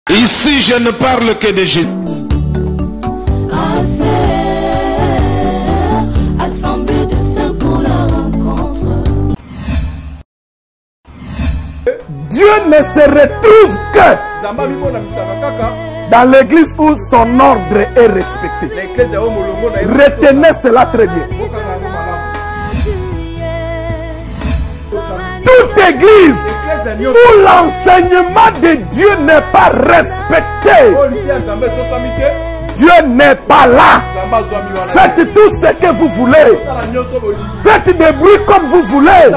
Ici, je ne parle que de Jésus. Dieu ne se retrouve que dans l'église où son ordre est respecté. Retenez cela très bien. Toute église où l'enseignement de Dieu n'est pas respecté, Dieu n'est pas là. Faites tout ce que vous voulez. Faites des bruits comme vous voulez.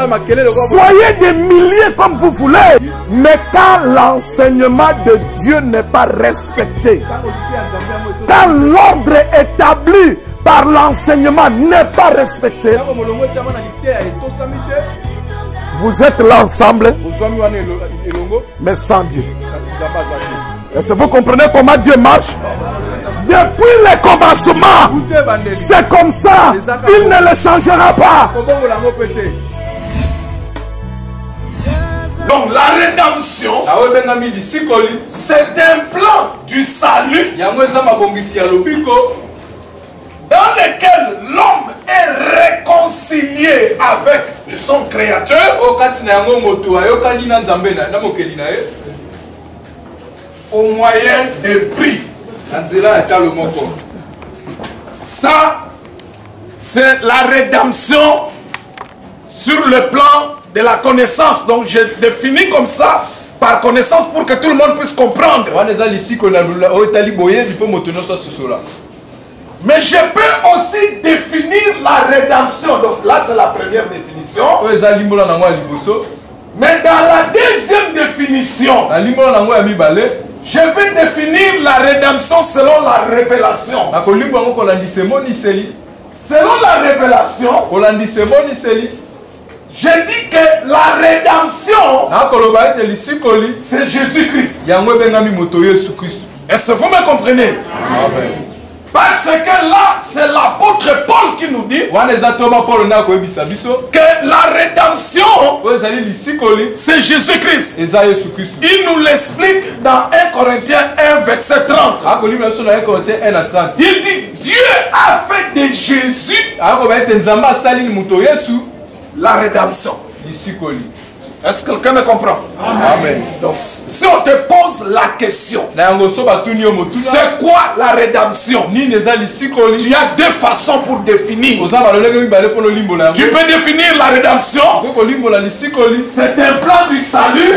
Soyez des milliers comme vous voulez. Mais quand l'enseignement de Dieu n'est pas respecté, quand l'ordre établi par l'enseignement n'est pas respecté, vous êtes là ensemble, mais sans Dieu. Est-ce que vous comprenez comment Dieu marche? Depuis le commencement, c'est comme ça. Il ne le changera pas. Donc la rédemption, c'est un plan du salut dans lequel l'homme est réconcilié avec son créateur au moyen des prix. Ça, c'est la rédemption sur le plan de la connaissance. Donc je définis comme ça, par connaissance, pour que tout le monde puisse comprendre. Mais je peux aussi définir la rédemption. Donc là, c'est la première définition. Mais dans la deuxième définition, je vais définir la rédemption selon la révélation. Selon la révélation, je dis que la rédemption, c'est Jésus-Christ. Est-ce que vous me comprenez? Amen. Parce que là, c'est l'apôtre Paul qui nous dit que la rédemption, c'est Jésus-Christ. Il nous l'explique dans 1 Corinthiens 1, verset 30. Il dit, Dieu a fait de Jésus la rédemption. Est-ce que quelqu'un me comprend? Amen. Donc, si on te pose la question, c'est quoi la rédemption? Tu as deux façons pour définir. Tu peux définir la rédemption. C'est un plan du salut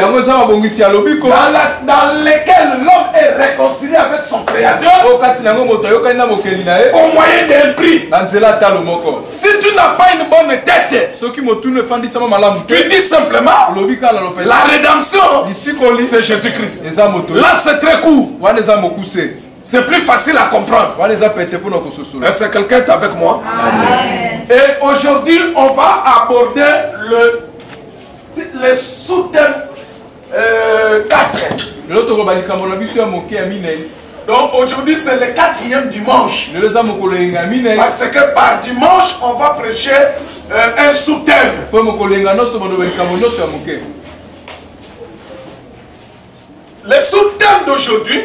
dans lequel l'homme est réconcilié avec son créateur au moyen d'un prix. Si tu n'as pas une bonne tête, tu dis simplement la rédemption, c'est Jésus-Christ. Là, c'est très court. C'est plus facile à comprendre. Est-ce que quelqu'un est avec moi? Amen. Et aujourd'hui, on va aborder le sous-thème 4. Donc aujourd'hui, c'est le 4e dimanche. Parce que par dimanche, on va prêcher un sous-thème. Le sous-thème d'aujourd'hui,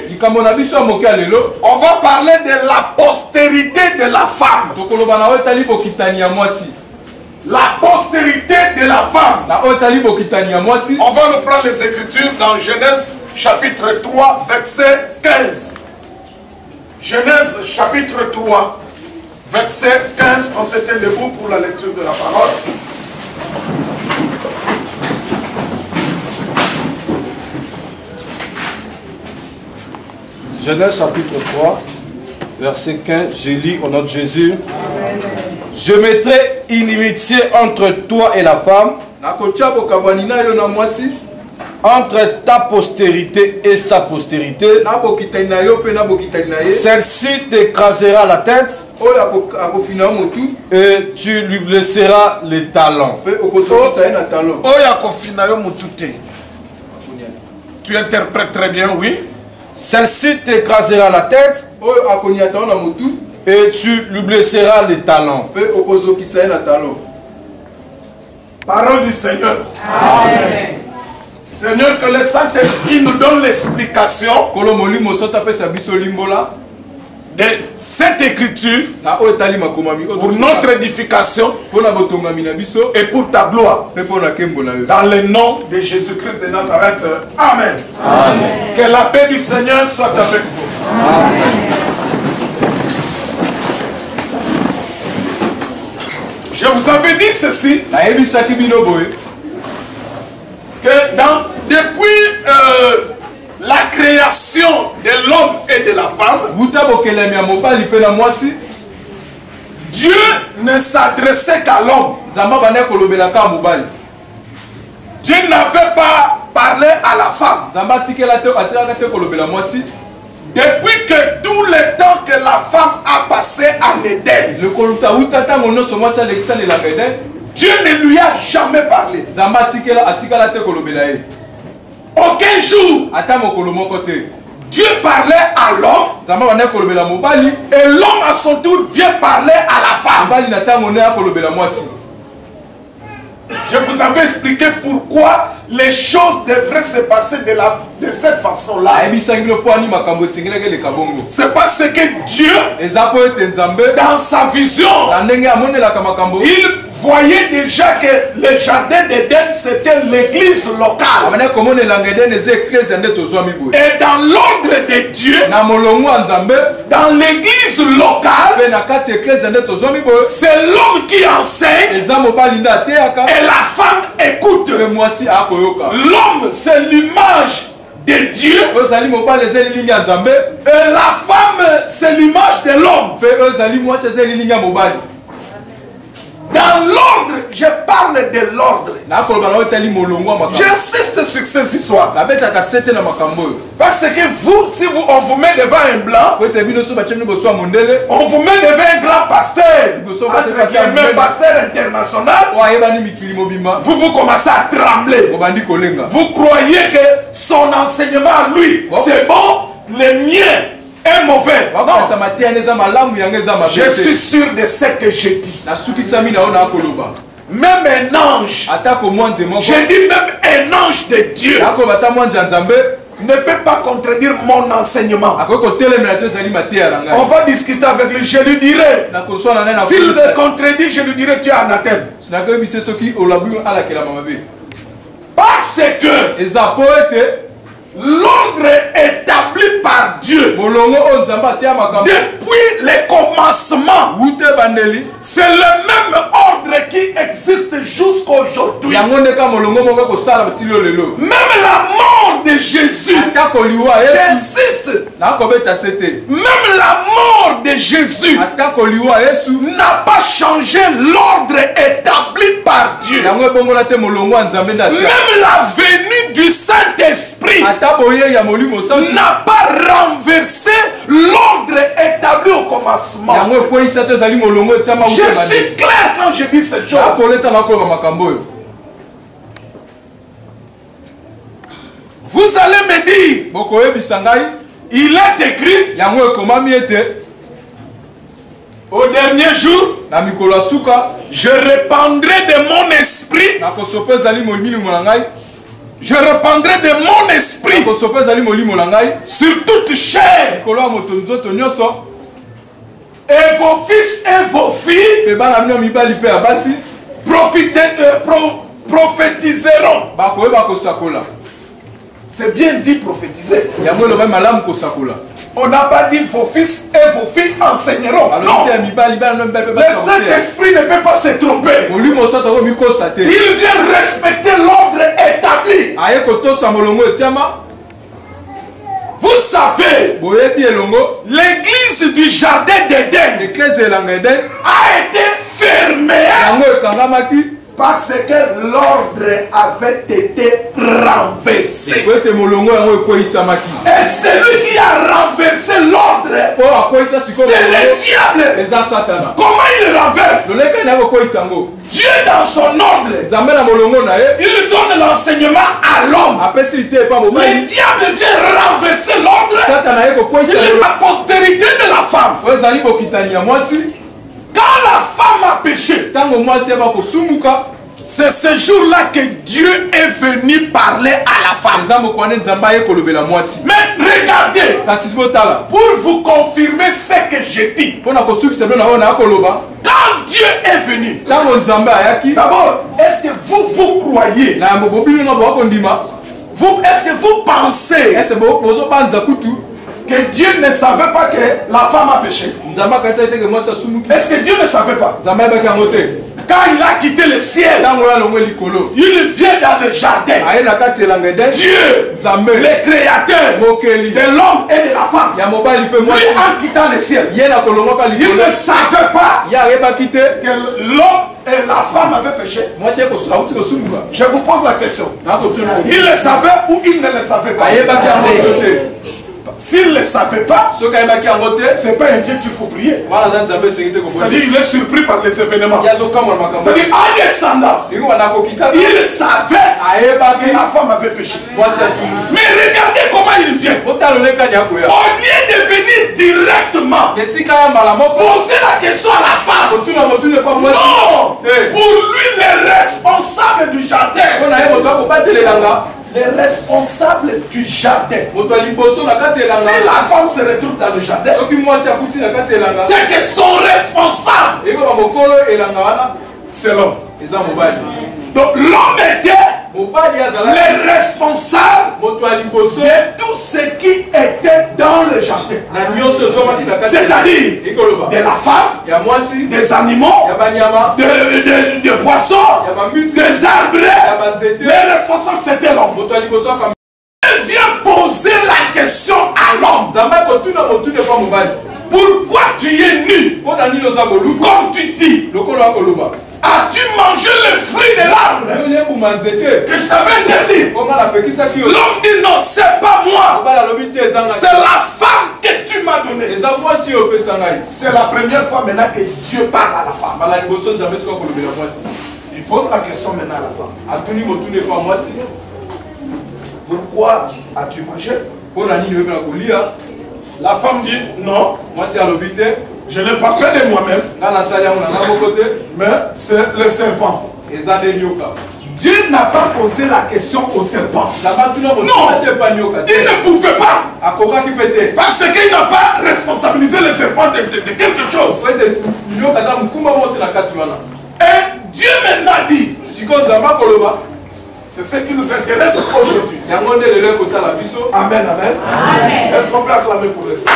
on va parler de la postérité de la femme. La postérité de la femme. On va nous prendre les Écritures dans Genèse chapitre 3, verset 15. Genèse chapitre 3, verset 15. On s'était debout pour la lecture de la parole. Genèse chapitre 3, verset 15, je lis au nom de Jésus. Amen. Je mettrai inimitié entre toi et la femme, entre ta postérité et sa postérité. Celle-ci t'écrasera la tête et tu lui blesseras les talons. Tu interprètes très bien, oui. Celle-ci t'écrasera la tête et tu lui blesseras les talons. Parole du Seigneur. Amen. Seigneur, que le Saint-Esprit nous donne l'explication de cette écriture pour notre édification et pour ta gloire. Dans le nom de Jésus-Christ de Nazareth. Amen. Amen. Que la paix du Seigneur soit avec vous. Amen. Je vous avais dit ceci, que depuis la création de l'homme et de la femme, Dieu ne s'adressait qu'à l'homme. Dieu n'avait pas parlé à la femme. Depuis que tout le temps que la femme a passé en Éden, Dieu ne lui a jamais parlé. Aucun jour, Dieu parlait à l'homme et l'homme à son tour vient parler à la femme. Je vous avais expliqué pourquoi les choses devraient se passer de cette façon-là. C'est parce que Dieu, dans sa vision, il voyait déjà que le jardin d'Éden, c'était l'église locale. Et dans l'ordre de Dieu, dans l'église locale, c'est l'homme qui enseigne et la femme écoute. L'homme, c'est l'image de Dieu et la femme, c'est l'image de l'homme. Dans l'ordre, je parle de l'ordre. J'insiste sur ces histoires. Parce que vous, si on vous met devant un blanc, on vous met devant un grand pasteur, un pasteur international, vous commencez à trembler. Vous croyez que son enseignement, lui, c'est bon, le mien est mauvais. Non. Je suis sûr de ce que je dis. Même un ange, je dis même un ange de Dieu, ne peut pas contredire mon enseignement. On va discuter avec lui, je lui dirai. S'il me contredit, je lui dirai tu es anathème. Parce que l'ordre établi par Dieu depuis le commencement, c'est le même ordre qui existe jusqu'à aujourd'hui. Même la mort de Jésus, j'insiste, même la mort de Jésus n'a pas changé l'ordre établi par Dieu. Même la venue du Saint-Esprit n'a pas renversé l'ordre établi au commencement. Je suis clair quand je dis cette chose. Vous allez me dire, il est écrit au dernier jour, je répandrai de mon esprit. Je répandrai de mon esprit sur toute chair. Et vos fils et vos filles prophétiseront. C'est bien dit prophétiser. On n'a pas dit vos fils et vos filles enseigneront. Non. Le Saint-Esprit ne peut pas se tromper. Il vient respecter l'ordre établi. Vous savez, l'église du jardin d'Éden a été fermée parce que l'ordre avait été renversé. Et celui qui a renversé l'ordre, c'est le diable. Comment il renverse? Dieu dans son ordre, il donne l'enseignement à l'homme. Le diable vient renverser l'ordre. La postérité de la femme, quand la femme a péché, C'est ce jour-là que Dieu est venu parler à la femme. Mais regardez, pour vous confirmer ce que j'ai dit, quand Dieu est venu, d'abord, est-ce que vous croyez? Est-ce que vous pensez que Dieu ne savait pas que la femme a péché? Est-ce que Dieu ne savait pas? Quand il a quitté le ciel, il vient dans le jardin. Dieu, le créateur de l'homme et de la femme, lui en quittant le ciel, il ne savait pas que l'homme et la femme avaient péché. Je vous pose la question. Il le savait ou il ne le savait pas? S'il ne le savait pas, ce n'est pas un Dieu qu'il faut prier. C'est-à-dire qu'il est surpris par les événements. C'est-à-dire en descendant, il savait que la femme avait péché. Mais regardez comment il vient. Au lieu de venir directement poser la question à la femme, non, pour lui le responsable du jardin, les responsables du jardin. Si la femme se retrouve dans le jardin, c'est que son responsable, c'est l'homme. Donc l'homme était le responsable de tout ce qui était dans le jardin. C'est-à-dire de la femme, des animaux, des poissons, des arbres. Le responsable c'était l'homme. Il vient poser la question à l'homme. Pourquoi tu es nu? Comme tu dis. As-tu mangé le fruit de l'arbre que je t'avais interdit? L'homme dit non, c'est pas moi. C'est la femme que tu m'as donnée. C'est la première fois maintenant que Dieu parle à la femme. Il pose la question maintenant à la femme. Pourquoi as-tu mangé? La femme dit non. Je n'ai pas fait de moi-même. Mais c'est le serpent. Dieu n'a pas posé la question au serpent. Non, il ne pouvait pas. Parce qu'il n'a pas responsabilisé le serpent de quelque chose. Et Dieu maintenant dit, c'est ce qui nous intéresse aujourd'hui. Amen, amen. Est-ce qu'on peut acclamer pour le Seigneur?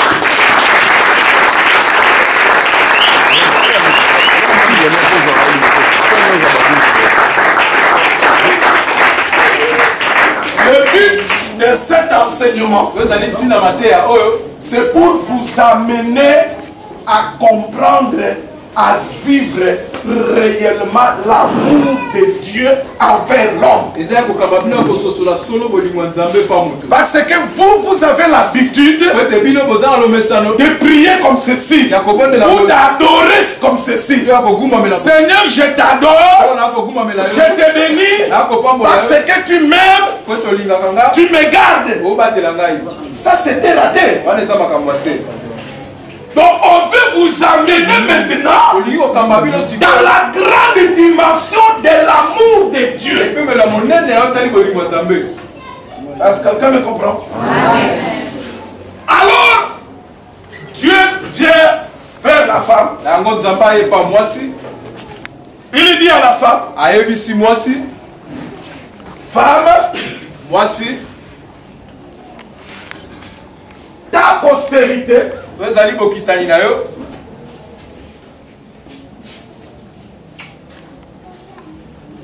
Le but de cet enseignement, c'est pour vous amener à comprendre, à vivre réellement l'amour de Dieu envers l'homme. Parce que vous avez l'habitude de prier comme ceci, ou d'adorer comme ceci. Seigneur, je t'adore, je te bénis, parce que tu m'aimes, tu me gardes. Ça c'était raté. Donc on veut vous amener maintenant dans la grande dimension de l'amour de Dieu. Est-ce que quelqu'un me comprend? Alors, Dieu vient vers la femme. Il dit à la femme, femme, ta postérité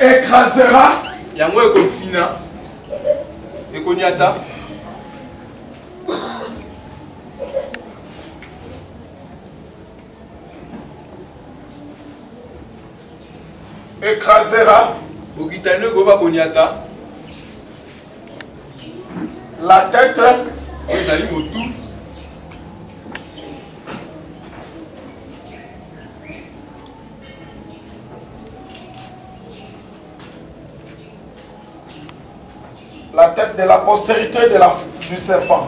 écrasera la tête de la postérité du serpent.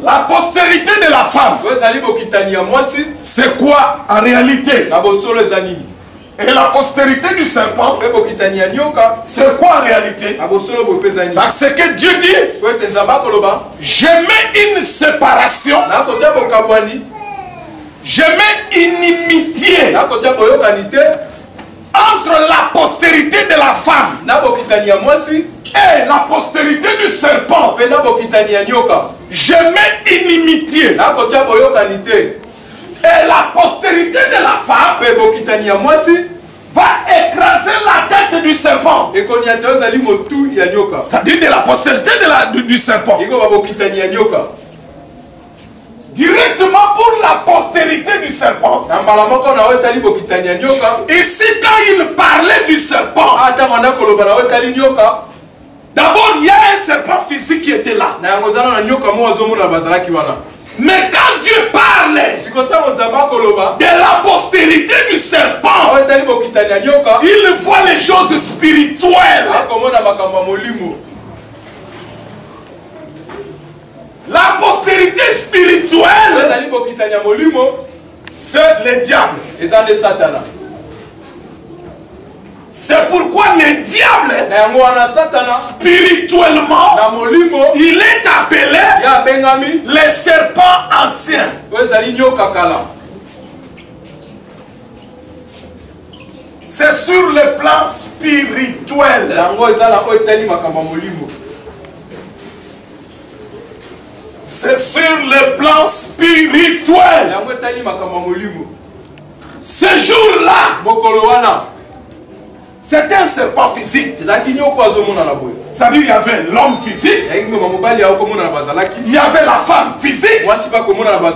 La postérité de la femme. C'est quoi en réalité? Et la postérité du serpent, c'est quoi en réalité? Parce que Dieu dit, je mets une séparation, je mets une inimitié entre la postérité de la femme et la postérité du serpent. Je mets inimitié. Et la postérité de la femme va écraser la tête du serpent. C'est-à-dire de la postérité du serpent. Directement pour la postérité du serpent. Ici, quand il parlait du serpent, d'abord il y a un serpent physique qui était là. Mais quand Dieu parlait de la postérité du serpent, il voit les choses spirituelles. La postérité spirituelle, c'est le diable. C'est pourquoi le diable, spirituellement, il est appelé le serpent ancien. C'est sur le plan spirituel. C'est sur le plan spirituel. Ce jour-là, c'était un serpent physique. C'est-à-dire il y avait l'homme physique, il y avait la femme physique,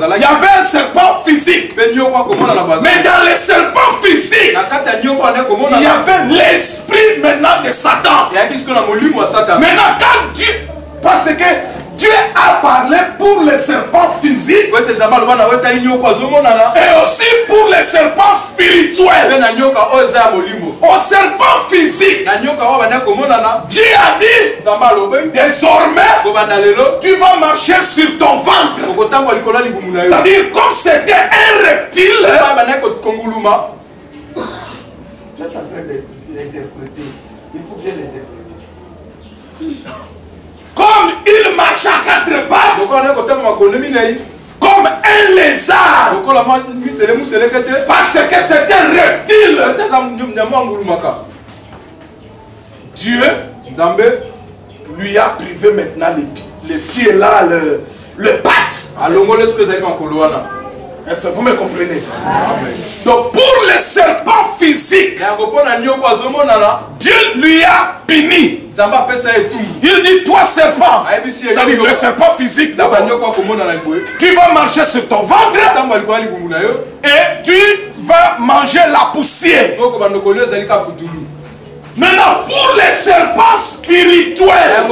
il y avait un serpent physique. Mais dans le serpent physique, il y avait l'esprit maintenant de Satan. Maintenant quand Dieu, parce que Dieu a parlé pour les serpents physiques et aussi pour les serpents spirituels. Au serpent physique, Dieu a dit, désormais, tu vas marcher sur ton ventre. C'est-à-dire comme c'était un reptile. Je suis en train d'interpréter. Il faut bien l'interpréter. Comme il marche à quatre pattes, comme un lézard, parce que c'est un reptile. Dieu lui a privé maintenant les pieds là, le pattes. Est-ce que vous me comprenez? Amen. Donc pour les serpents physiques, Dieu lui a puni. Il dit, toi serpent, c'est-à-dire le serpent physique d'abord, tu vas marcher sur ton ventre et tu vas manger la poussière. Maintenant pour les serpents spirituels,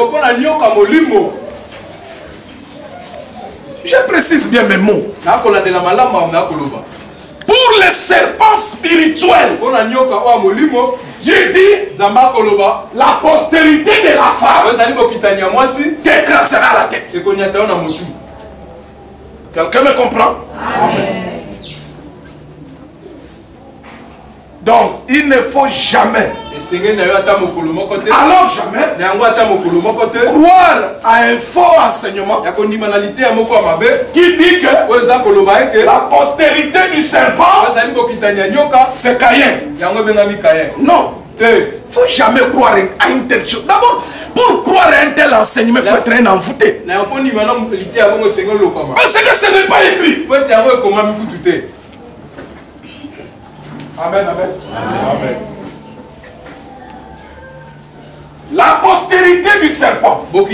je précise bien mes mots. Pour les serpents spirituels, j'ai dit, la postérité de la femme t'écrasera la tête. Quelqu'un me comprend? Amen. Donc, il ne faut jamais, alors jamais, croire à un faux enseignement qui dit que la postérité du serpent, c'est Caïn. Non, il ne faut jamais croire à une telle chose. D'abord, pour croire à un tel enseignement, il faut être un envoûté. Parce que ce n'est pas écrit. Amen, amen. Amen. La postérité du serpent dont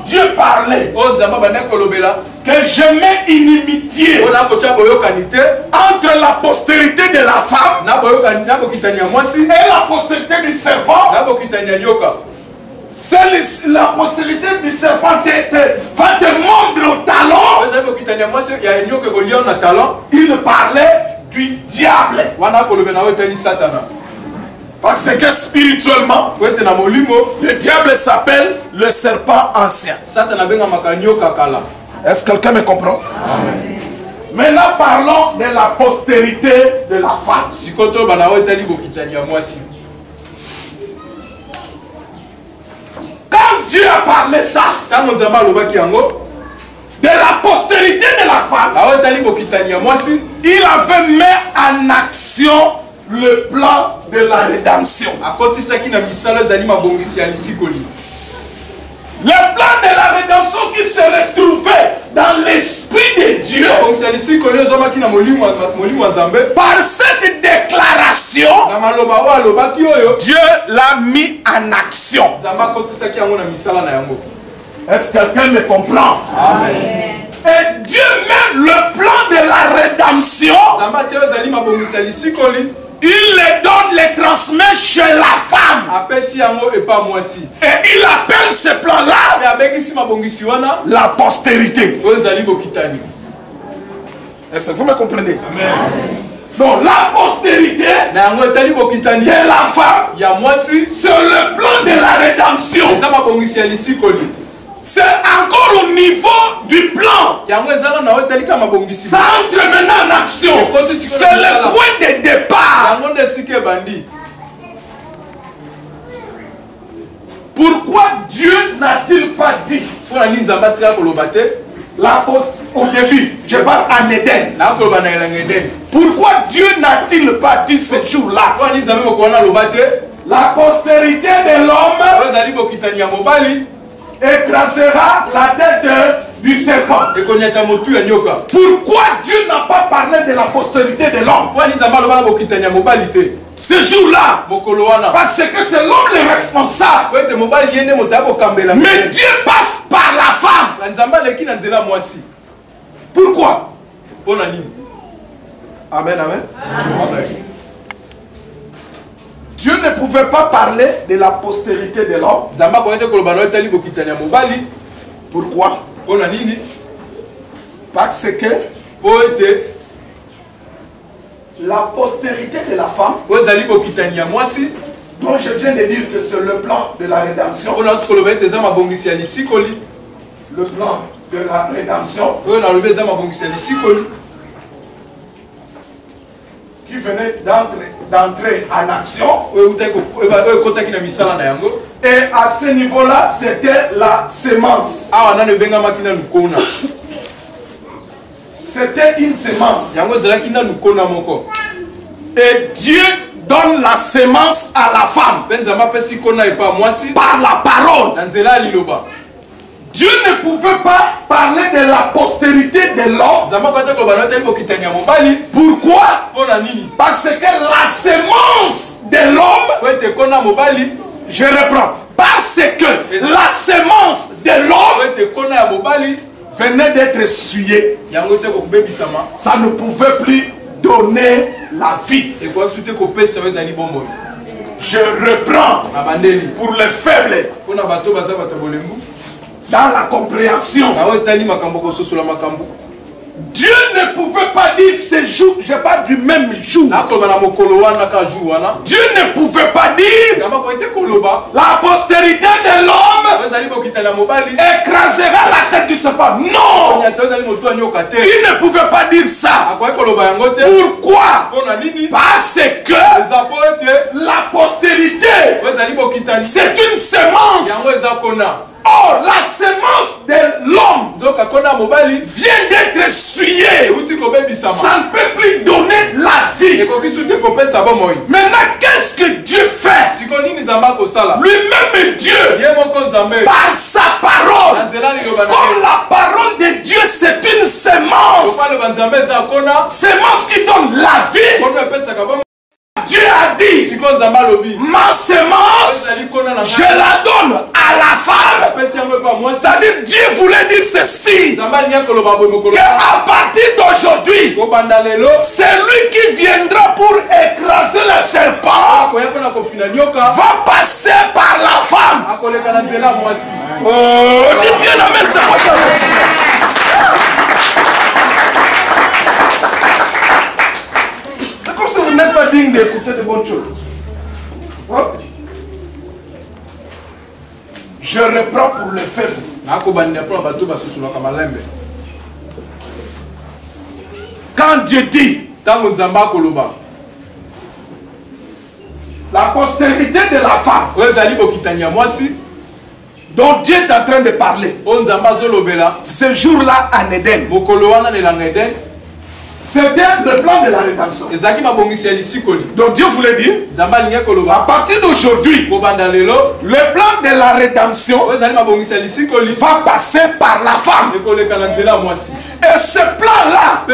Dieu parlait, que je mets inimitié entre la postérité de la femme et la postérité du serpent. La postérité du serpent va te montrer au talon. Il parlait du diable. Parce que spirituellement, le diable s'appelle le serpent ancien. Est-ce que quelqu'un me comprend? Amen. Maintenant parlons de la postérité de la femme. Quand Dieu a parlé ça, de la postérité de la femme, il avait mis en action le plan de la rédemption. Le plan de la rédemption qui se retrouvait dans l'esprit de Dieu. Par cette déclaration, Dieu l'a mis en action. Est-ce que quelqu'un me comprend? Amen. Et Dieu met le plan de la rédemption. Il les donne, les transmet chez la femme. Et il appelle ce plan-là la postérité. Est-ce que vous me comprenez? Amen. Donc la postérité de la femme, c'est le plan de la rédemption. C'est encore au niveau du plan. Ça entre maintenant en action. C'est le point de départ. Pourquoi Dieu n'a-t-il pas dit la poste au début? Je parle en Éden. Pourquoi Dieu n'a-t-il pas dit ce jour-là? La postérité de l'homme écrasera la tête du serpent. Pourquoi Dieu n'a pas parlé de la postérité de l'homme ce jour-là? Parce que c'est l'homme le responsable. Mais Dieu passe par la femme. Pourquoi? Amen, amen. Amen. Dieu ne pouvait pas parler de la postérité de l'homme. Pourquoi? Parce que la postérité de la femme, dont je viens de dire que c'est le plan de la rédemption, le plan de la rédemption, qui venait d'entrer en action. Et à ce niveau-là, c'était la sémence. C'était une sémence. Et Dieu donne la sémence à la femme par la parole. Dieu ne pouvait pas parler de la postérité de l'homme. Pourquoi? Parce que la sémence de l'homme, je reprends, parce que la sémence de l'homme venait d'être essuyée, ça ne pouvait plus donner la vie. Je reprends pour les faibles. Dans la compréhension, Dieu ne pouvait pas dire ce jour, je parle du même jour. Dieu ne pouvait pas dire la postérité de l'homme écrasera la tête du serpent. Non! Il ne pouvait pas dire ça. Pourquoi? Parce que la postérité, c'est une sémence. Or, la sémence de l'homme vient d'être essuyée. Ça ne peut plus donner la vie. Maintenant, qu'est-ce que Dieu fait? Lui-même Dieu, par sa parole, comme la parole de Dieu, c'est une sémence. Sémence qui donne la vie. Dieu a dit, ma sémence, je la donne à la femme. C'est-à-dire, Dieu voulait dire ceci, qu'à partir d'aujourd'hui, c'est lui qui viendra pour écraser le serpent, va passer par la femme. Dis bien amen, ça. Si vous n'êtes pas digne d'écouter de bonnes choses. reprend pour le faible. Quand Dieu dit, la postérité de la femme dont Dieu est en train de parler, ce jour-là en Éden, c'était le plan de la rédemption. Donc Dieu voulait dire, à partir d'aujourd'hui, le plan de la rédemption va passer par la femme. Et ce plan-là,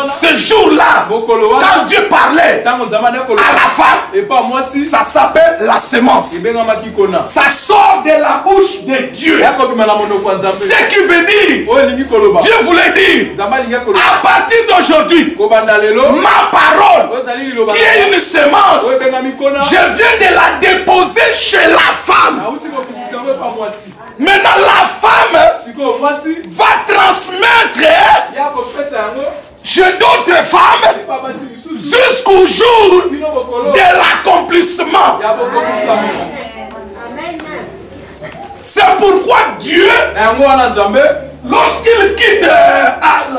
ce jour-là, quand Dieu parlait à la femme, ça s'appelle la sémence. Ça sort de la bouche de Dieu. Ce qui veut dire, Dieu voulait dire, à partir d'aujourd'hui, ma parole, qui est une sémence, je viens de la déposer chez la femme. Maintenant, la femme va transmettre chez d'autres femmes jusqu'au jour de l'accomplissement. C'est pourquoi Dieu, lorsqu'il quitte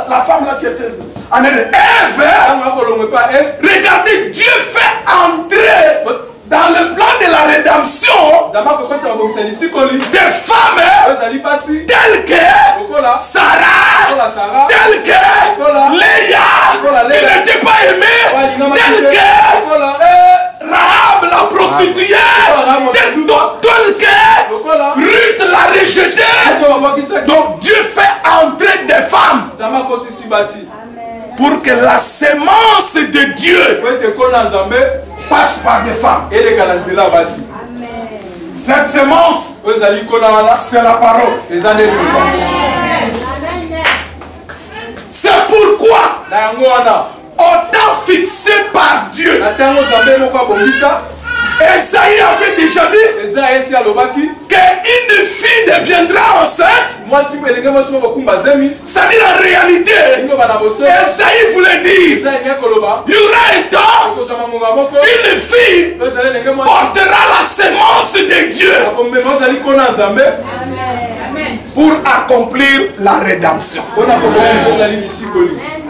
la femme là qui était Ève, regardez, Dieu fait entrer dans le plan de la rédemption des femmes telles que Sarah, telles que Léa, qui n'était pas aimée, telles que Rahab la prostituée, telle que Ruth la rejetée. Donc Dieu fait entrer des femmes pour que la sémence de Dieu passe par des femmes. Cette sémence, c'est la parole. C'est pourquoi, autant fixé par Dieu, Esaïe avait déjà dit qu'une fille deviendra enceinte. C'est-à-dire en réalité, Esaïe voulait dire, il y aura un temps, une fille portera la sémence de Dieu pour accomplir la rédemption.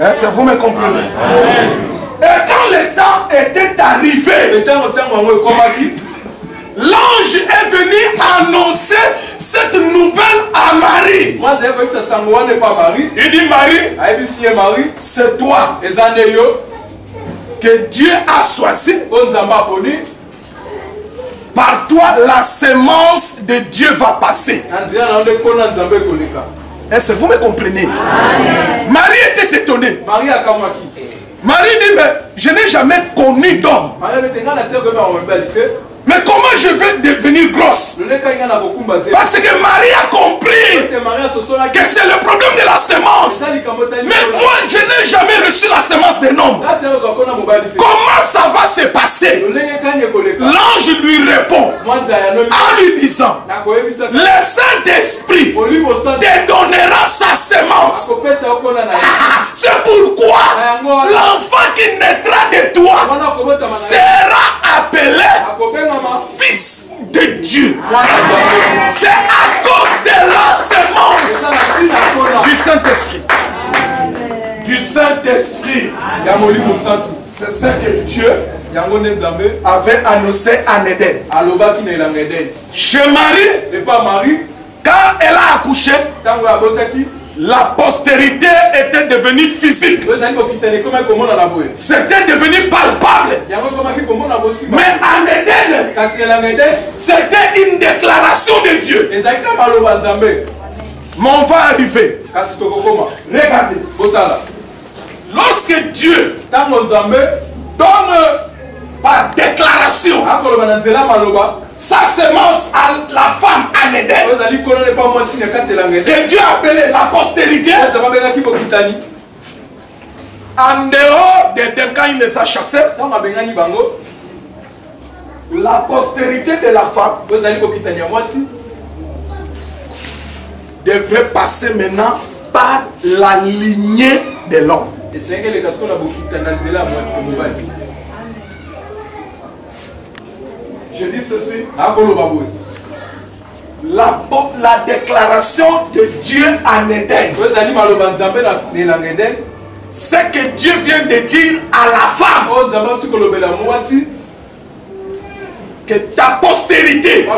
Est-ce que vous me comprenez? Et quand le temps était arrivé, l'ange est venu annoncer cette nouvelle à Marie. Il dit, Marie, c'est toi que Dieu a choisi. Par toi, la sémence de Dieu va passer. Est-ce que vous me comprenez? Amen. Marie était étonnée. Marie dit, mais je n'ai jamais connu d'homme. Mais comment je vais devenir grosse? Parce que Marie a compris que c'est le problème de la sémence. Mais moi, je n'ai jamais reçu la sémence d'un homme. Comment ça va se passer? L'ange lui répond en lui disant, le Saint-Esprit te donnera sa sémence. C'est pourquoi l'enfant qui naîtra de toi sera appelé Fils de Dieu. C'est à cause de la sémence du Saint-Esprit. Du Saint-Esprit. C'est ce que Dieu avait annoncé en Éden. Chez Marie, quand elle a accouché, la postérité était devenue physique. C'était devenu palpable. Mais en Éden, c'était une déclaration de Dieu. Mais on va arriver. Regardez. Lorsque Dieu donne par déclaration sa sémence à la femme en Éden, que Dieu a appelé la postérité, en dehors d'Éden, quand il les a chassés, la postérité de la femme devrait passer maintenant par la lignée de l'homme. Je dis ceci. la déclaration de Dieu en Éden. C'est que Dieu vient de dire à la femme que ta postérité,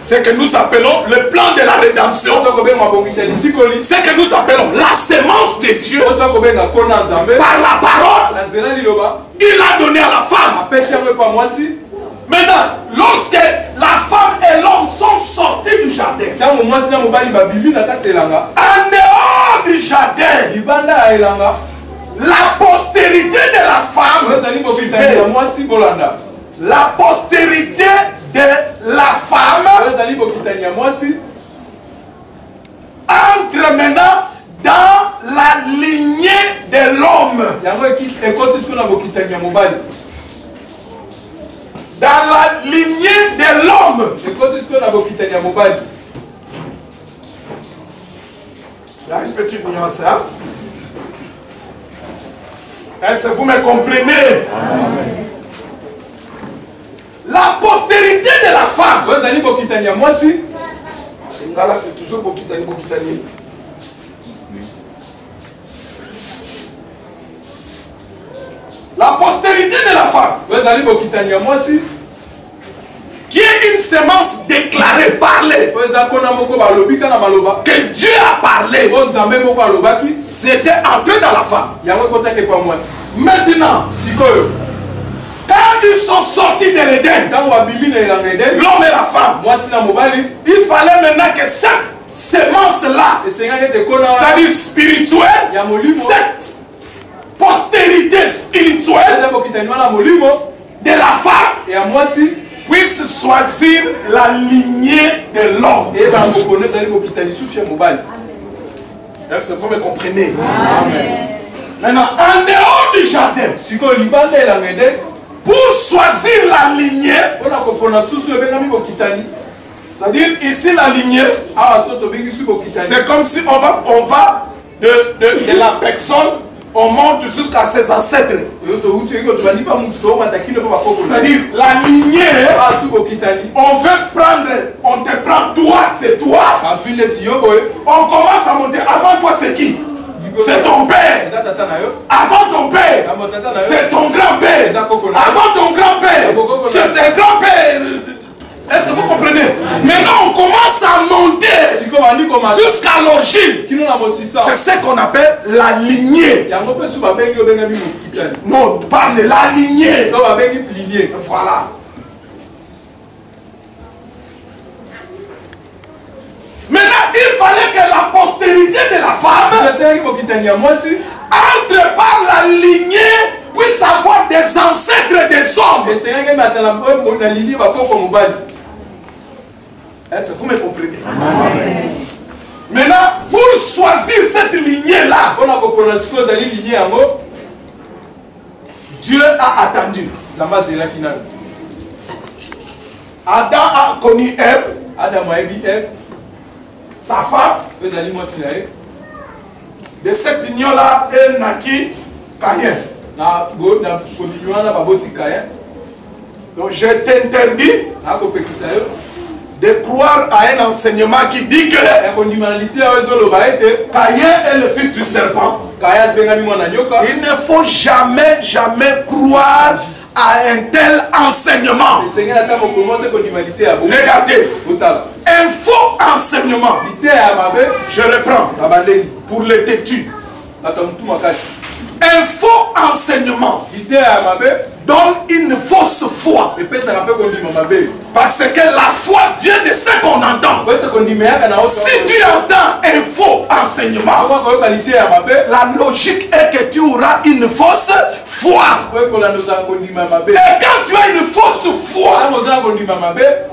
c'est que nous appelons le plan de la rédemption, c'est que nous appelons la sémence de Dieu par la parole. Il a donné à la femme. Maintenant, lorsque la femme et l'homme sont sortis du jardin, en dehors du jardin, la postérité de la femme suivait. La postérité de la femme entre maintenant dans la lignée de l'homme. Dans la lignée de l'homme. Il y a une petite nuance, hein? Est-ce que vous me comprenez? Amen. La postérité de la femme. Là, c'est toujours Bokitani. La postérité de la femme, qui est une sémence déclarée, parlée, que Dieu a parlé, c'était entré dans la femme. Maintenant, quand ils sont sortis de l'Éden, l'homme et la femme, il fallait maintenant que cette sémence-là, c'est-à-dire spirituelle, cette postérité spirituelle de la femme puisse choisir la lignée de l'homme. Est-ce que vous me comprenez? Amen. Maintenant, en dehors du jardin, pour choisir la lignée, c'est-à-dire ici la lignée, c'est comme si on va de la personne, on monte jusqu'à ses ancêtres. C'est-à-dire la lignée, on veut prendre, on te prend toi, c'est toi. On commence à monter. Avant toi, c'est qui? C'est ton père. Avant ton père, c'est ton grand-père. Avant ton grand-père, c'est ton grand-père. Est-ce que vous comprenez? Maintenant, on commence à monter jusqu'à l'origine. C'est ce qu'on appelle la lignée. Non, parle de la lignée. Voilà. Maintenant, il fallait que la postérité de la femme entre par la lignée, puisse avoir des ancêtres des hommes. Est-ce que vous me comprenez? Amen. Maintenant, pour choisir cette lignée-là, Dieu a attendu. Adam a connu Ève, sa femme. De cette union-là, elle naquit Caïn. Donc je t'interdis de croire à un enseignement qui dit que Caïn est le fils du serpent. Il ne faut jamais croire à un tel enseignement. Regardez, un faux enseignement. Je reprends pour les têtus. Un faux enseignement donne une fausse foi. Parce que la foi vient de ce qu'on entend. Si tu entends un faux enseignement, la logique est que tu auras une fausse foi. Et quand tu as une fausse foi,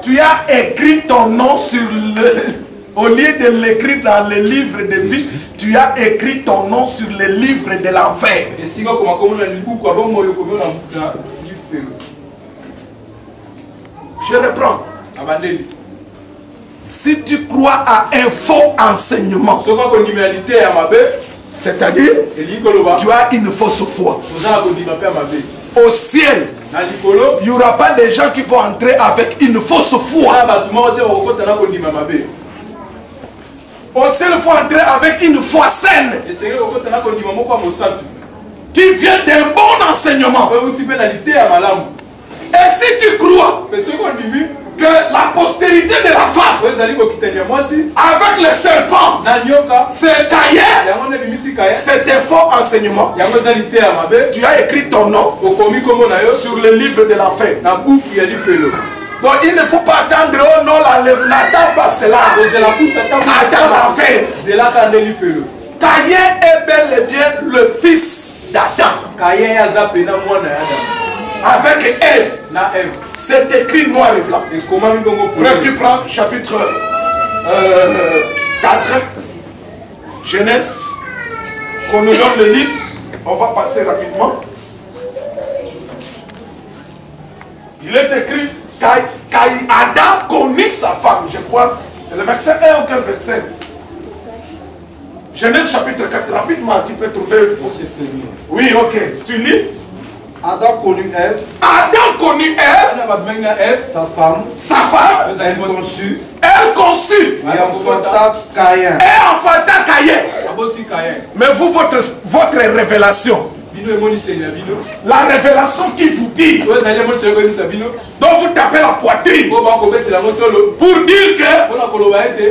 tu as écrit ton nom sur le... Au lieu de l'écrire dans le livre de vie, tu as écrit ton nom sur le livre de l'enfer. Je reprends. Si tu crois à un faux enseignement, c'est-à-dire tu as une fausse foi. au ciel, il n'y aura pas des gens qui vont entrer avec une fausse foi. Au ciel, il faut entrer avec une foi saine qui vient d'un bon enseignement. Et si tu crois que la postérité de la femme avec le serpent, c'est Caïn, c'est un faux enseignement. Tu as écrit ton nom sur le livre de l'enfer. Donc il ne faut pas attendre, oh non, n'attends pas cela. Attends l'enfer. Caïn est bel et bien le fils d'Adam. Avec Ève, c'est écrit noir et blanc. Frère, tu prends chapitre 4, Genèse, qu'on nous donne le livre. On va passer rapidement. Il est écrit Adam connut sa femme, je crois. C'est le verset 1 ou quel verset? Genèse chapitre 4, rapidement, tu peux trouver. Oui, ok. Tu lis? Adam connut Ève. Adam connut Ève. Sa femme. Elle conçut. Elle conçut. Et enfanta Caïn. Mais vous, votre révélation, la révélation qui vous dit, donc vous tapez la poitrine pour dire que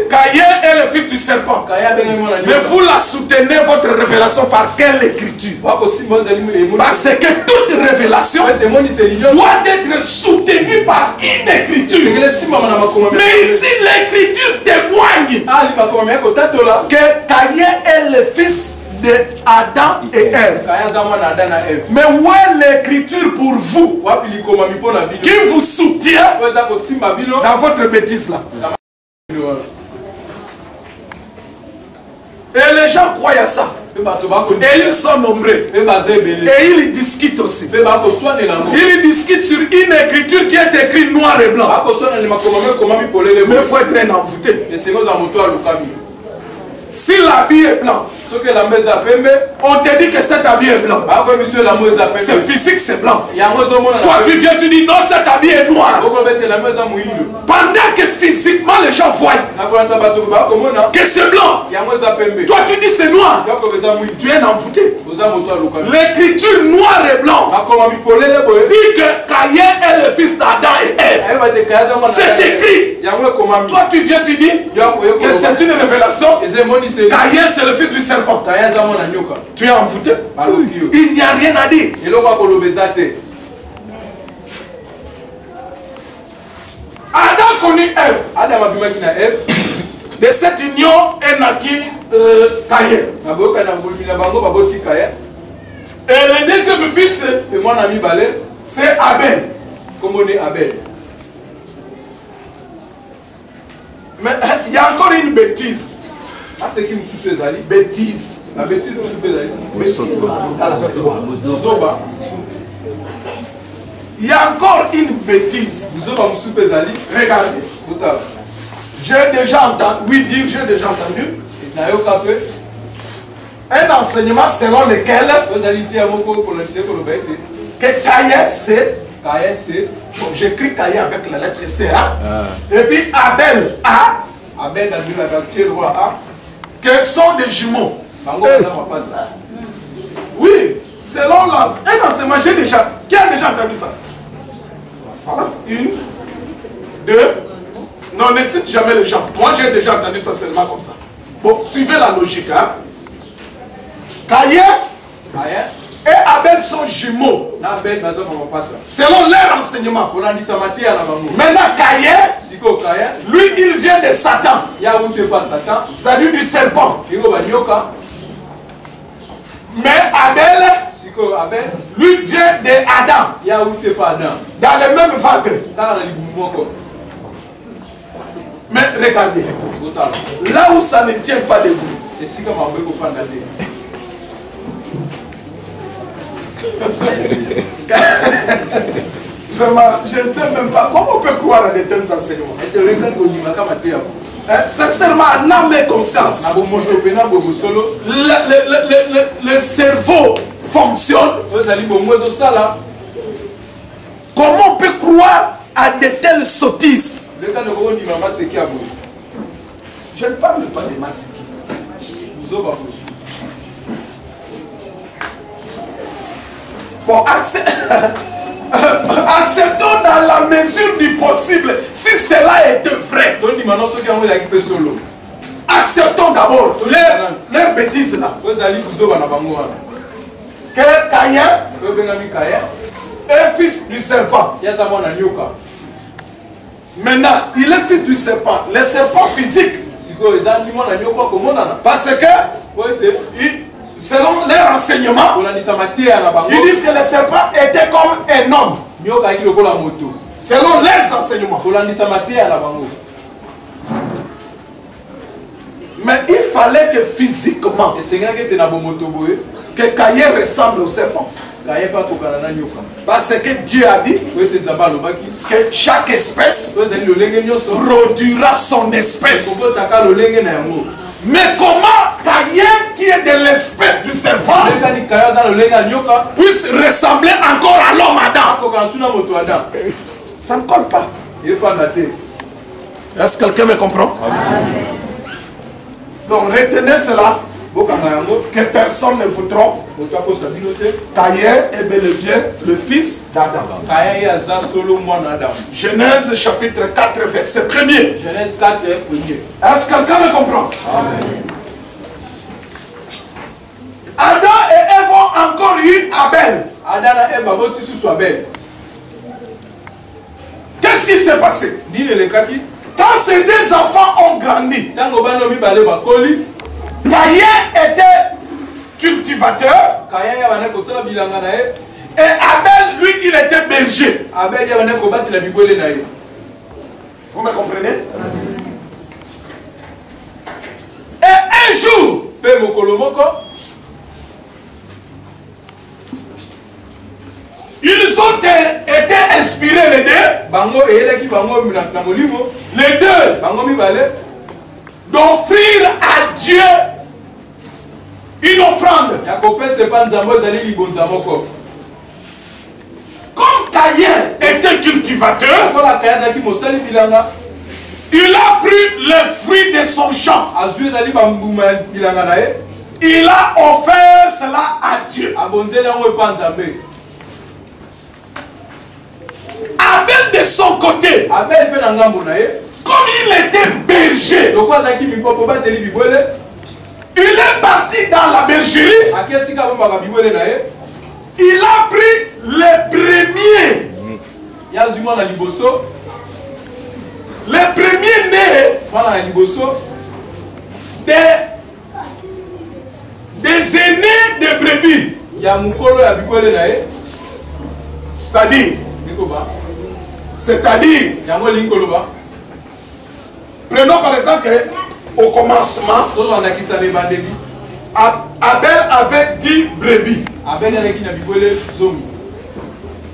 Caïn est le fils du serpent. Mais vous la soutenez, votre révélation, par quelle écriture? Parce que toute révélation doit être soutenue par une écriture. Mais ici l'écriture témoigne que Caïn est le fils de Adam et Ève. Mais où est l'écriture pour vous qui vous soutient dans votre bêtise là? Et les gens croient à ça. Et ils sont nombreux. Et ils discutent aussi. Ils discutent sur une écriture qui est écrite noir et blanc. Mais il faut être un envoûté. Si l'habit est blanc, on te dit que cet habit est blanc. C'est physique, c'est blanc. Toi tu viens, tu dis non, cet habit est noir. Pendant que physiquement les gens voient que c'est blanc, toi tu dis c'est noir. Tu es envoûté. L'écriture noir et blanc dit que Caïn est le fils d'Adam et Ève. C'est écrit. Toi tu viens, tu dis que c'est une révélation. Caïn c'est le fils du serpent. Tu es envoûté. Il n'y a rien à dire. Adam connut Ève. De cette union est naquit Caïn. Et le deuxième fils, c'est Abel. Mais il y a encore une bêtise. Bêtise. La bêtise il y a encore une bêtise. Regardez. J'ai déjà entendu. Oui, dire j'ai déjà entendu. Un enseignement selon lequel que Caïn c'est. Bon, j'écris Caïn avec la lettre C. Et puis Abel A. Que sont des jumeaux. Oui, selon un enseignement, j'ai déjà. Qui a déjà entendu ça? Voilà, une, deux. Non, ne cite jamais les gens. Moi, j'ai déjà entendu ça seulement comme ça. Bon, suivez la logique. Caïn et Abel sont jumeaux. Selon leur enseignement. Maintenant, Caïn, lui, il vient de Satan. C'est-à-dire du serpent. Mais Abel, lui vient de Adam. Dans le même ventre. Mais regardez. Là où ça ne tient pas debout. Vraiment, je ne sais même pas comment on peut croire à de tels enseignements. Sincèrement, en âme et conscience, le cerveau fonctionne Comment on peut croire à de telles sottises? Je ne parle pas de Masiki. Bon, acceptons dans la mesure du possible si cela était vrai. Acceptons d'abord leurs bêtises là. Que Caïn est fils du serpent. Maintenant, il est fils du serpent. Le serpent physique. Parce que, selon leur enseignement, ils disent que le serpent était comme un homme. Selon leurs enseignements. Mais il fallait que physiquement, que Caïn ressemble au serpent. Parce que Dieu a dit que chaque espèce produira son espèce. Mais comment Caïn, qui est de l'espèce du serpent, puisse ressembler encore à l'homme Adam? Ça ne colle pas. Est-ce que quelqu'un me comprend? Donc retenez cela, que personne ne vous trompe. Caïn est bel et bien le fils d'Adam. Genèse chapitre 4 verset 1er. Genèse 4 1er. Est-ce que quelqu'un me comprend? Amen. Adam et Ève ont encore eu Abel. Qu'est-ce qui s'est passé? Quand ces deux enfants ont grandi, Caïn était cultivateur et Abel, lui, il était berger. Vous me comprenez? Et un jour, ils ont été inspirés les deux. Les deux d'offrir à Dieu une offrande. Comme Caïn était cultivateur, il a pris le fruit de son champ. Il a offert cela à Dieu. Abel de son côté, comme il était berger, il est parti dans la bergerie. Il a pris les premiers. Les premiers nés des aînés de brebis. C'est-à-dire, prenons par exemple au commencement, Abel avait 10 brebis.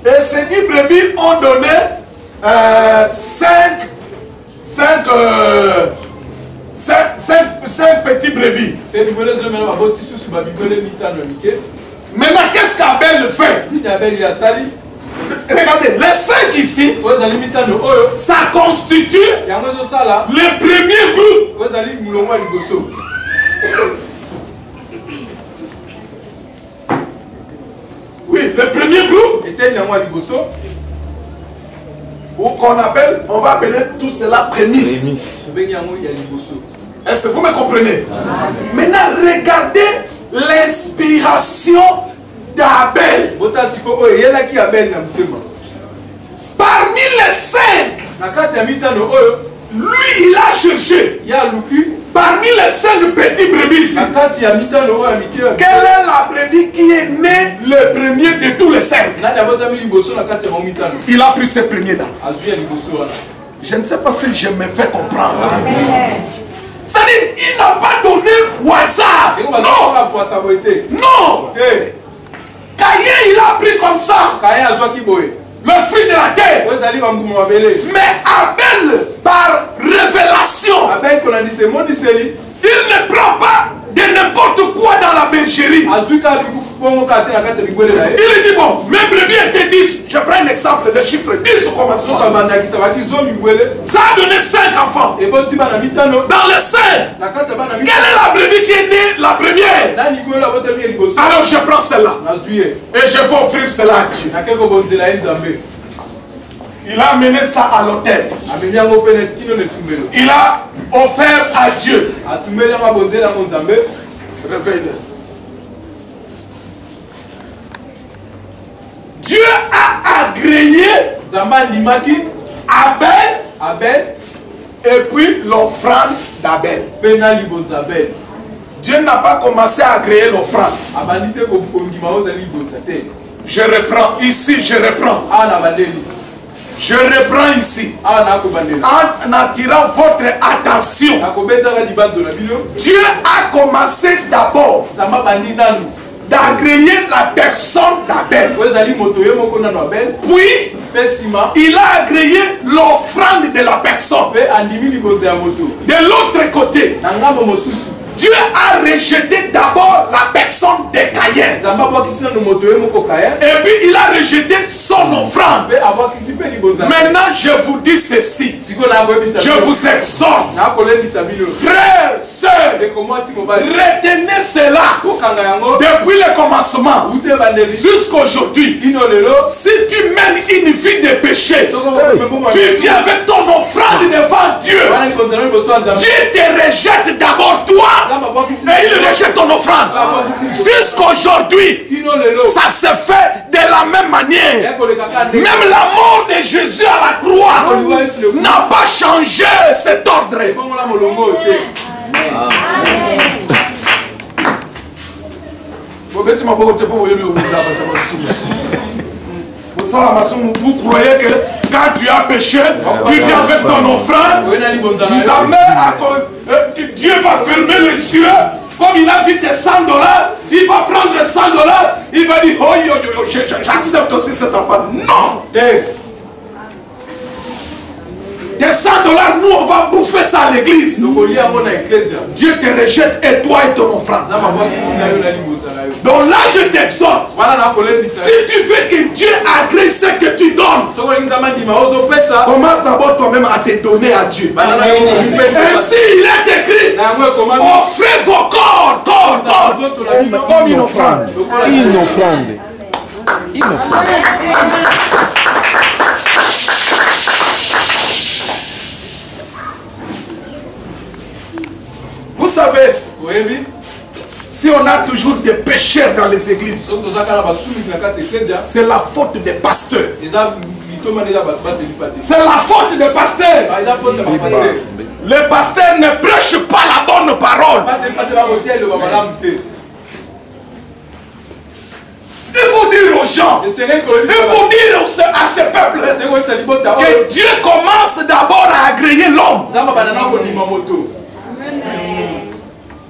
Et ces 10 brebis ont donné 5 petits brebis. Maintenant, qu'est-ce qu'Abel fait? Regardez, les 5 ici, ça constitue le premier groupe. Oui, le premier groupe, ou qu'on appelle, on va appeler tout cela prémisse. Est-ce que vous me comprenez? Maintenant, regardez l'inspiration d'Abel. Parmi les 5, lui il a cherché. Parmi les 5 petits brebis, quelle est la brebis qui est née le premier de tous les 5? Il a pris ce premier-là. Je ne sais pas si je me fais comprendre. C'est-à-dire, il n'a pas donné au hasard. Non. Non. Caïn, il a pris comme ça le fruit de la terre. Mais Abel, par révélation, il ne prend pas de n'importe quoi dans la bergerie. Il dit bon, mes brebis étaient 10. Je prends un exemple, le chiffre 10 au commencement. Ça a donné 5 enfants. Dans les 5, quelle est la brebis qui est née la première? Alors je prends celle-là. Et je vais offrir cela à Dieu. Il a amené ça à l'autel. Il a offert à Dieu. Réveille-le. Dieu a agréé Abel et puis l'offrande d'Abel. Dieu n'a pas commencé à agréer l'offrande. Je reprends ici, je reprends. Je reprends ici. En attirant votre attention. Dieu a commencé d'abord d'agréer la personne d'Abel. Puis, il a agréé l'offrande de la personne. De l'autre côté, Dieu a rejeté d'abord la personne de Caïn. Et puis il a rejeté son offrande. Maintenant je vous dis ceci. Je vous exhorte. Frères, sœurs, retenez cela. Depuis le commencement jusqu'à aujourd'hui. Si tu mènes une vie de péché, tu viens avec ton offrande devant Dieu. Dieu te rejette d'abord toi. Et il rejette ton offrande. Jusqu'aujourd'hui, ça se fait de la même manière. Même la mort de Jésus à la croix n'a pas changé cet ordre. Vous croyez que quand tu as péché, tu viens avec ton offrande, Dieu va fermer les yeux. Comme il a vu tes $100, il va prendre $100, il va dire, oh, j'accepte aussi cet offrande. Non! Tes $100, nous on va bouffer ça à l'église. Dieu te rejette et toi et ton offrande. Donc là je t'exhorte. Si tu veux que Dieu agrée ce que tu donnes, commence d'abord toi-même à te donner à Dieu. Ainsi il est écrit, offrez vos corps comme une offrande. Une offrande. Une offrande. Vous savez, si on a toujours des pécheurs dans les églises, c'est la faute des pasteurs. C'est la faute des pasteurs. Les pasteurs ne prêchent pas la bonne parole. Il faut dire aux gens, il faut dire à ce peuple que Dieu commence d'abord à agréer l'homme.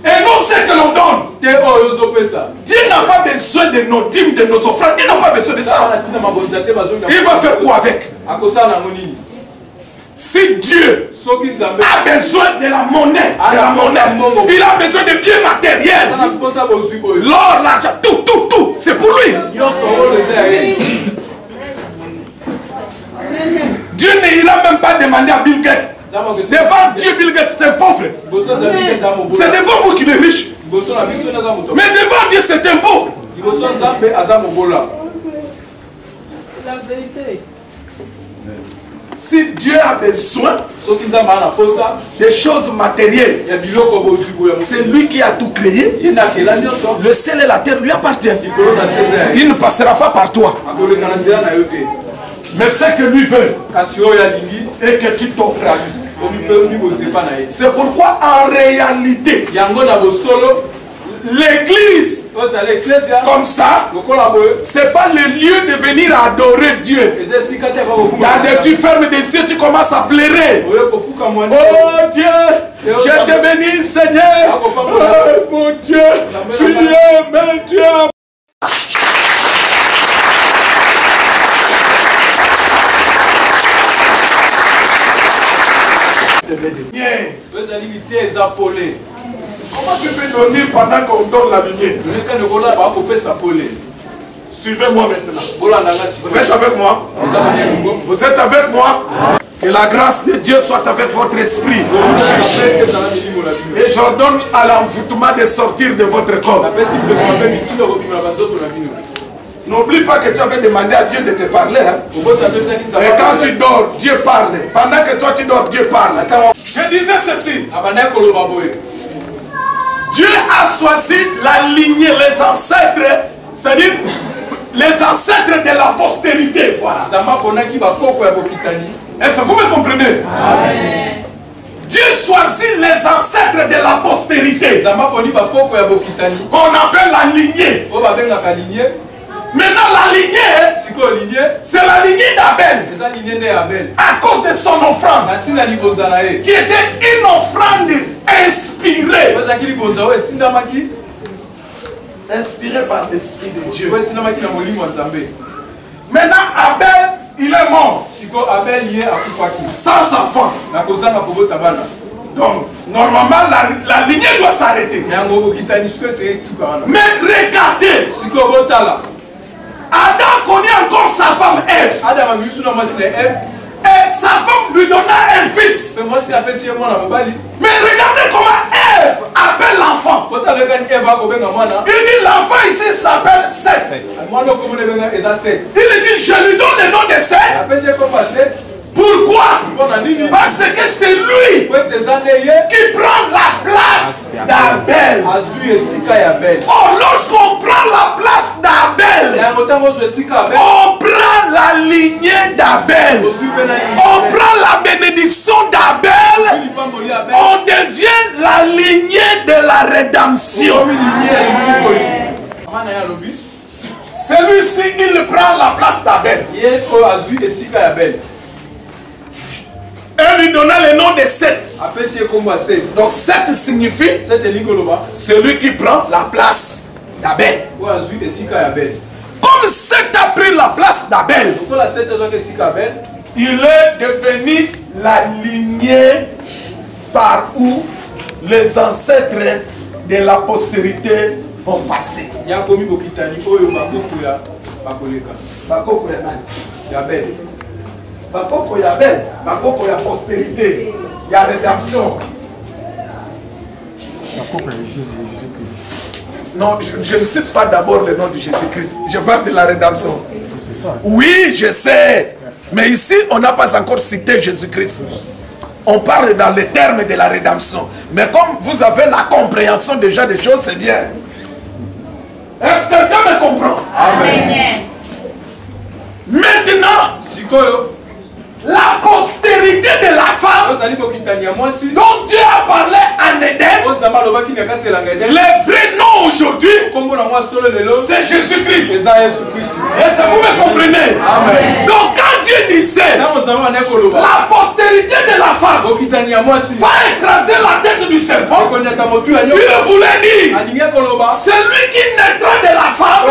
Et non ce que l'on donne. Dieu n'a pas besoin de nos dîmes, de nos offrandes. Il n'a pas besoin de ça. Il va faire quoi avec? Si Dieu a besoin de la monnaie, il a besoin de biens matériels. L'or, l'argent, tout, c'est pour lui. Dieu n'ira même pas demander à Bill Gates. Devant Dieu, Bill Gates, c'est un pauvre. C'est devant vous qu'il est riche. Mais devant Dieu, c'est un pauvre. La vérité. Si Dieu a besoin des choses matérielles, c'est lui qui a tout créé. Le ciel et la terre lui appartiennent. Il ne passera pas par toi. Mais ce que lui veut, et que tu t'offres à lui. C'est pourquoi en réalité, l'église comme ça, c'est pas le lieu de venir adorer Dieu. Tu fermes des yeux, tu commences à pleurer. Oh Dieu, je te bénis Seigneur. Oh mon Dieu, tu es mon Dieu. Comment tu peux donner pendant qu'on donne la lignée? Suivez-moi maintenant. Vous êtes avec moi? Vous êtes avec moi? Que la grâce de Dieu soit avec votre esprit. Et j'ordonne à l'envoûtement de sortir de votre corps. N'oublie pas que tu avais demandé à Dieu de te parler. Hein? Et quand tu dors, Dieu parle. Pendant que toi tu dors, Dieu parle. Je disais ceci. Dieu a choisi la lignée, les ancêtres, c'est-à-dire les ancêtres de la postérité. Voilà. Est-ce que vous me comprenez? Amen. Dieu choisit les ancêtres de la postérité qu'on appelle la lignée. Maintenant la lignée, c'est la lignée d'Abel à cause de son offrande qui était une offrande inspirée. Inspirée par l'Esprit de Dieu. Maintenant Abel, il est mort sans enfant. Donc normalement la lignée doit s'arrêter. Mais regardez, Adam connaît encore sa femme Ève. Et sa femme lui donna un fils. Mais regardez comment Ève appelle l'enfant. Il dit l'enfant ici s'appelle Seth. Il dit je lui donne le nom de Seth. Pourquoi? Parce que c'est lui qui prend la place d'Abel. Oh, lorsqu'on prend la place d'Abel, on prend la lignée d'Abel. On prend la bénédiction d'Abel. On devient la lignée de la rédemption. Celui-ci, il prend la place d'Abel. Et lui donna le nom de Seth. Donc Seth signifie celui qui prend la place d'Abel. Comme Seth a pris la place d'Abel, il est devenu la lignée par où les ancêtres de la postérité vont passer. Bakoko ya Abel, bakoko ya postérité, ya rédemption. Non, je ne cite pas d'abord le nom de Jésus-Christ. Je parle de la rédemption. Oui, je sais. Mais ici, on n'a pas encore cité Jésus-Christ. On parle dans les termes de la rédemption. Mais comme vous avez la compréhension déjà des choses, c'est bien. Est-ce que quelqu'un me comprend? Amen. Maintenant, la postérité de la femme dont Dieu a parlé en Éden, le vrai nom aujourd'hui, c'est Jésus-Christ. Est-ce que vous me comprenez? Amen. Donc quand Dieu disait la postérité de la femme va écraser la tête du serpent, il voulait dire celui qui naîtra de la femme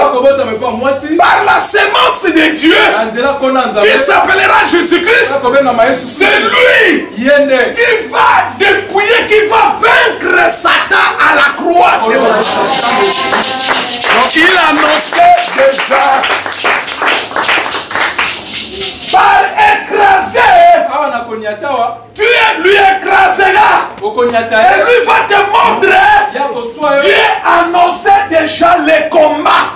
par la sémence de Dieu qui s'appellera Jésus-Christ. C'est lui qui va dépouiller, qui va vaincre Satan à la croix. Donc il annonçait déjà par écraser, tu lui écraseras et lui va te mordre. Dieu annonçait déjà les combats.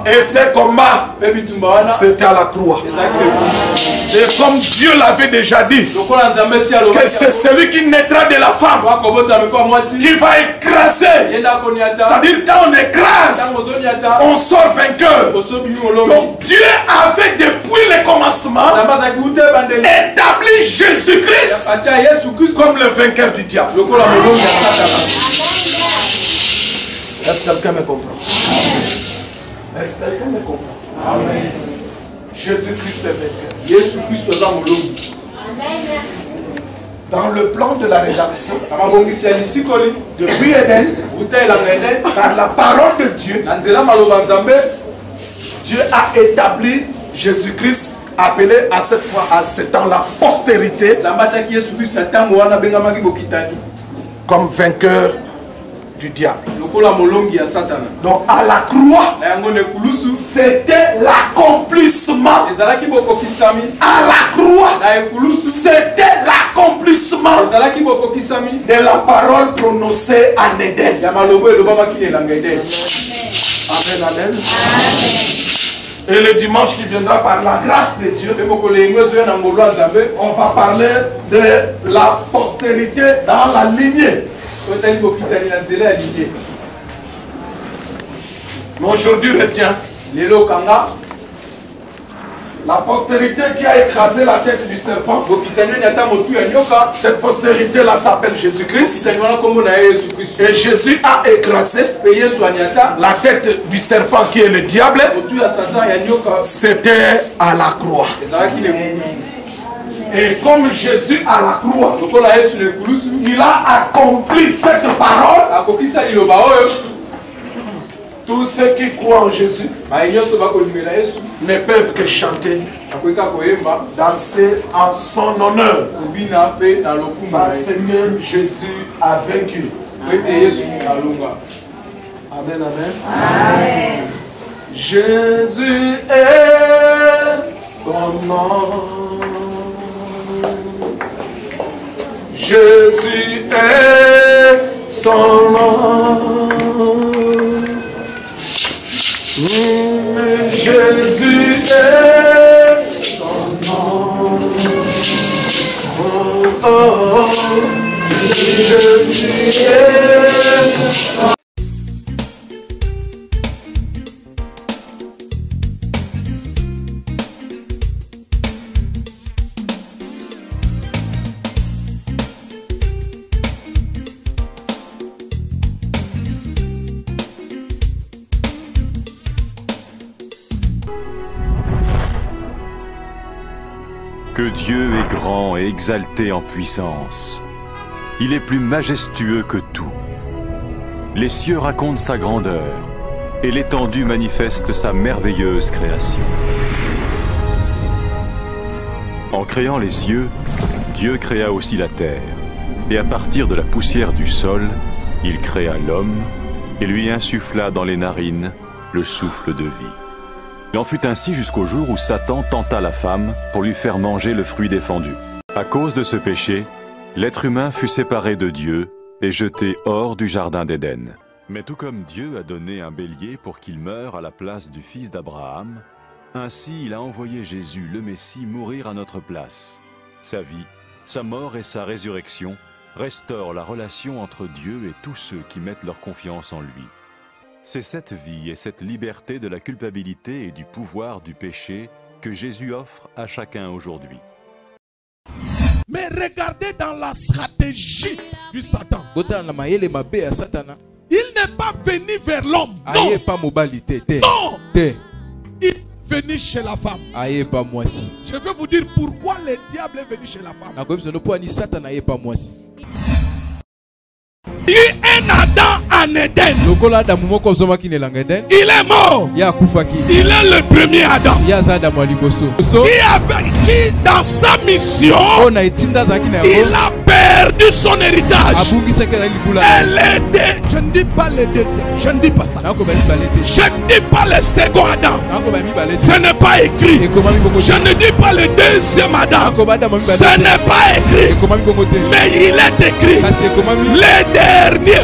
Et ces combats, c'était à la croix. Et comme Dieu l'avait déjà dit, que c'est celui qui naîtra de la femme qui va écraser. C'est-à-dire quand on écrase, on sort vainqueur. Donc Dieu avait depuis le commencement établi Jésus-Christ comme le vainqueur du diable. Est-ce que quelqu'un me comprend? Est-ce que quelqu'un me comprend? Amen. Jésus-Christ est vainqueur. Dans le plan de la rédemption, depuis Éden, par la parole de Dieu, Dieu a établi Jésus-Christ, appelé à cette fois, à ce temps, la postérité. comme vainqueur du diable. Donc à la croix, c'était l'accomplissement. À la croix, c'était l'accomplissement de la parole prononcée en Éden. Amen, amen. Et le dimanche qui viendra, par la grâce de Dieu, on va parler de la postérité dans la lignée. Mais aujourd'hui, retiens la postérité qui a écrasé la tête du serpent. Cette postérité-là s'appelle Jésus-Christ. Et Jésus a écrasé la tête du serpent qui est le diable. C'était à la croix. Et comme Jésus à la croix, il a accompli cette parole. Tous ceux qui croient en Jésus ne peuvent que chanter, danser en son honneur. Parce que Jésus a vaincu. Amen, amen. Amen. Jésus est son nom. Jésus est son nom. Jésus est son nom. Oh, oh, oh. Jésus est son nom. Que Dieu est grand et exalté en puissance. Il est plus majestueux que tout. Les cieux racontent sa grandeur, et l'étendue manifeste sa merveilleuse création. En créant les cieux, Dieu créa aussi la terre, et à partir de la poussière du sol, il créa l'homme, et lui insuffla dans les narines le souffle de vie. Il en fut ainsi jusqu'au jour où Satan tenta la femme pour lui faire manger le fruit défendu. À cause de ce péché, l'être humain fut séparé de Dieu et jeté hors du jardin d'Éden. Mais tout comme Dieu a donné un bélier pour qu'il meure à la place du fils d'Abraham, ainsi il a envoyé Jésus, le Messie, mourir à notre place. Sa vie, sa mort et sa résurrection restaurent la relation entre Dieu et tous ceux qui mettent leur confiance en lui. C'est cette vie et cette liberté de la culpabilité et du pouvoir du péché que Jésus offre à chacun aujourd'hui. Mais regardez dans la stratégie du Satan. Il n'est pas venu vers l'homme. Non. Non. Il est venu chez la femme. Je vais vous dire pourquoi le diable est venu chez la femme. Il y a un Adam en Éden. Il est mort. Il est le premier Adam. Qui dans sa mission, il a perdu son héritage. Je ne dis pas le deuxième. Je ne dis pas ça. Je ne dis pas le second Adam. Ce n'est pas écrit. Je ne dis pas le deuxième Adam. Ce n'est pas écrit. Mais il est écrit. Le dernier.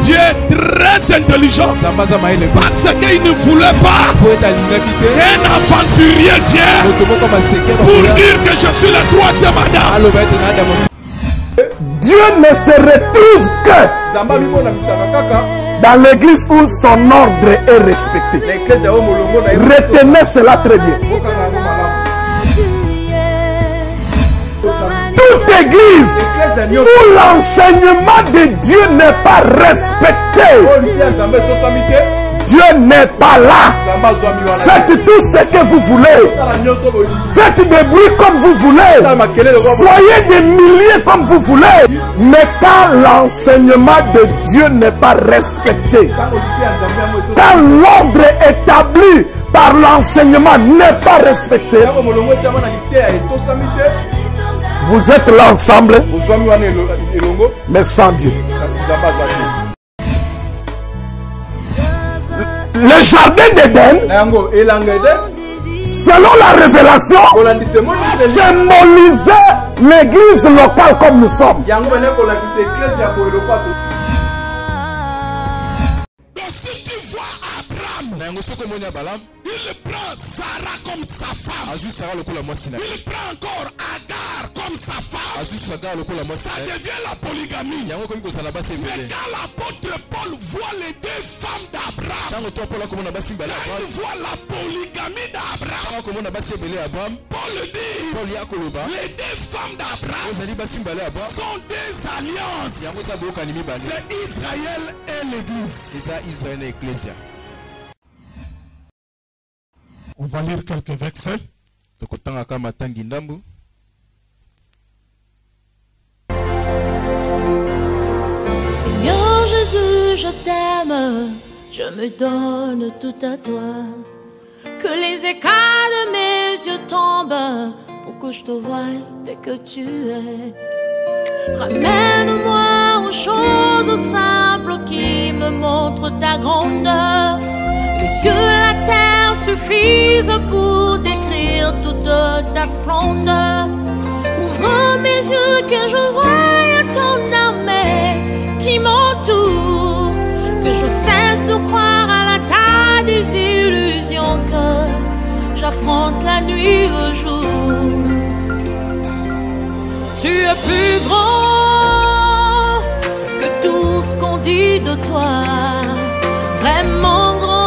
Dieu est très intelligent parce qu'il ne voulait pas qu'un aventurier vienne pour dire que je suis le troisième Adam. Dieu ne se retrouve que dans l'église où son ordre est respecté. Retenez cela très bien. Toute église où l'enseignement de Dieu n'est pas respecté, Dieu n'est pas là. Faites tout ce que vous voulez. Faites des bruits comme vous voulez. Soyez des milliers comme vous voulez. Mais quand l'enseignement de Dieu n'est pas respecté, quand l'ordre établi par l'enseignement n'est pas respecté, Vous êtes là ensemble, mais sans Dieu. Le jardin d'Éden, selon la révélation, symbolisait l'église locale comme nous sommes. Il prend Sarah comme sa femme. Il prend encore Agar comme sa femme. Ça devient la polygamie. Mais quand l'apôtre Paul voit les deux femmes d'Abraham, quand il voit la polygamie d'Abraham, Paul dit les deux femmes d'Abraham sont des alliances. C'est Israël et l'Église. On va lire quelques versets. Seigneur Jésus, je t'aime, je me donne tout à toi. Que les écailles de mes yeux tombent pour que je te voie dès que tu es. Ramène-moi aux choses simples qui me montrent ta grandeur. Les cieux, la terre suffisent pour décrire toute ta splendeur. Ouvre mes yeux que je voie ton armée qui m'entoure. Que je cesse de croire à la taille des illusions, que j'affronte la nuit le jour. Tu es plus grand que tout ce qu'on dit de toi, vraiment grand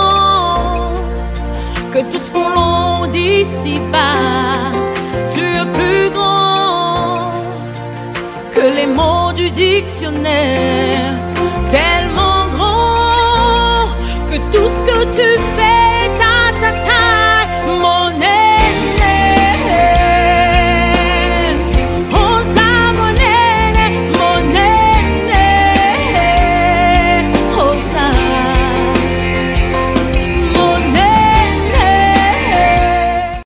que tout ce qu'on dit ici-bas. Tu es plus grand que les mots du dictionnaire.